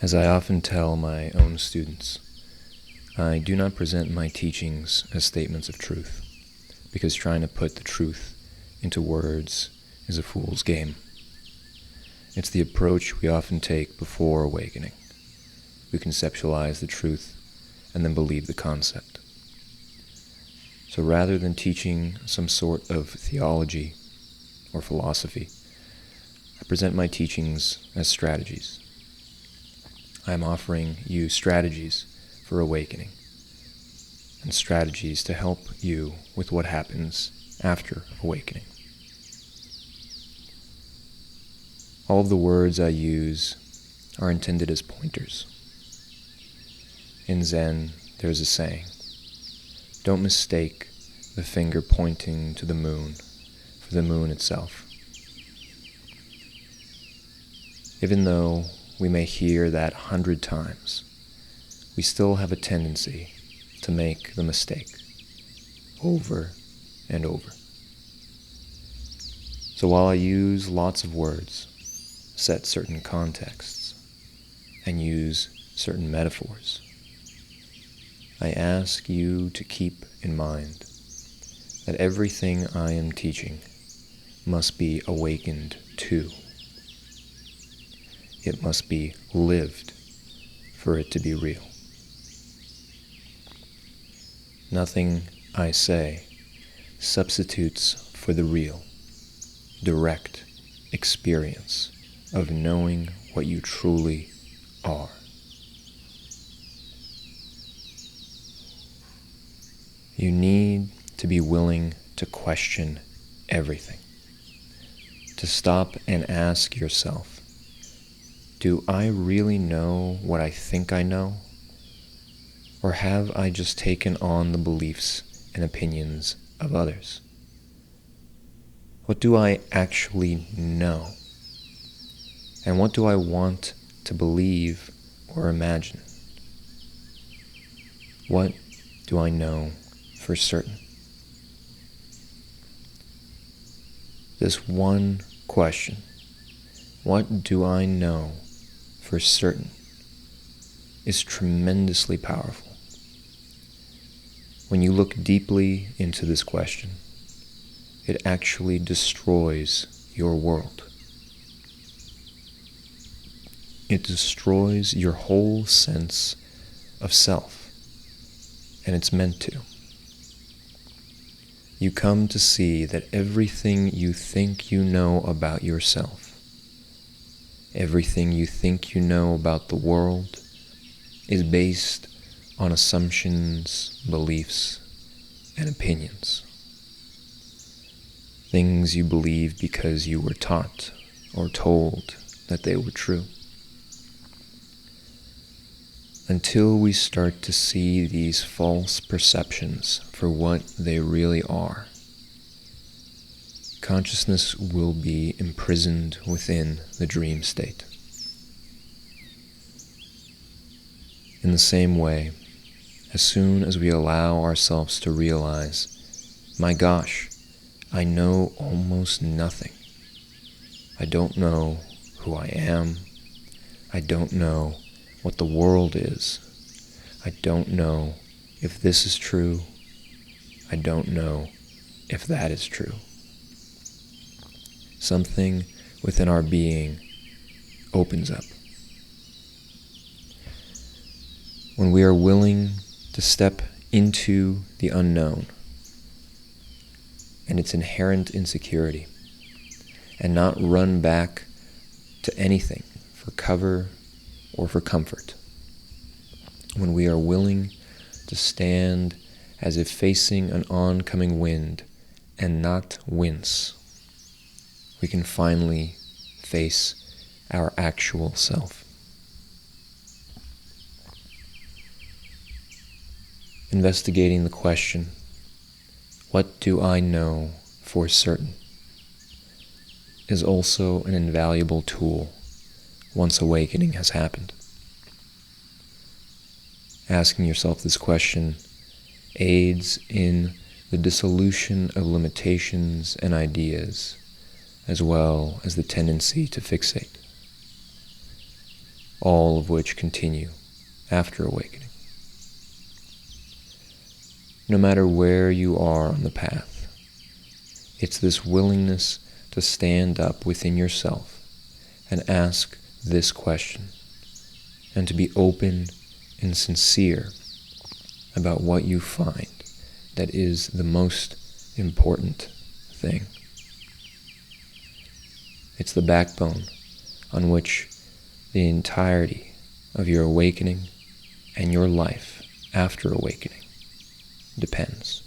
As I often tell my own students, I do not present my teachings as statements of truth, because trying to put the truth into words is a fool's game. It's the approach we often take before awakening. We conceptualize the truth and then believe the concept. So rather than teaching some sort of theology or philosophy, I present my teachings as strategies. I am offering you strategies for awakening and strategies to help you with what happens after awakening. All of the words I use are intended as pointers. In Zen, there's a saying, "Don't mistake the finger pointing to the moon for the moon itself." Even though we may hear that 100 times, we still have a tendency to make the mistake over and over. So while I use lots of words, set certain contexts, and use certain metaphors, I ask you to keep in mind that everything I am teaching must be awakened to. It must be lived for it to be real. Nothing I say substitutes for the real, direct experience of knowing what you truly are. You need to be willing to question everything, to stop and ask yourself, do I really know what I think I know? Or have I just taken on the beliefs and opinions of others? What do I actually know? And what do I want to believe or imagine? What do I know for certain? This one question, what do I know for certain, is tremendously powerful. When you look deeply into this question, it actually destroys your world. It destroys your whole sense of self, and it's meant to. You come to see that everything you think you know about yourself, everything you think you know about the world, is based on assumptions, beliefs, and opinions. Things you believe because you were taught or told that they were true. Until we start to see these false perceptions for what they really are, consciousness will be imprisoned within the dream state. In the same way, as soon as we allow ourselves to realize, my gosh, I know almost nothing. I don't know who I am. I don't know what the world is. I don't know if this is true. I don't know if that is true. Something within our being opens up. When we are willing to step into the unknown and its inherent insecurity and not run back to anything for cover or for comfort, when we are willing to stand as if facing an oncoming wind and not wince, we can finally face our actual self. Investigating the question, what do I know for certain, is also an invaluable tool once awakening has happened. Asking yourself this question aids in the dissolution of limitations and ideas, as well as the tendency to fixate. all of which continue after awakening. No matter where you are on the path, it's this willingness to stand up within yourself and ask this question, and to be open and sincere about what you find that is the most important thing. It's the backbone on which the entirety of your awakening and your life after awakening depends.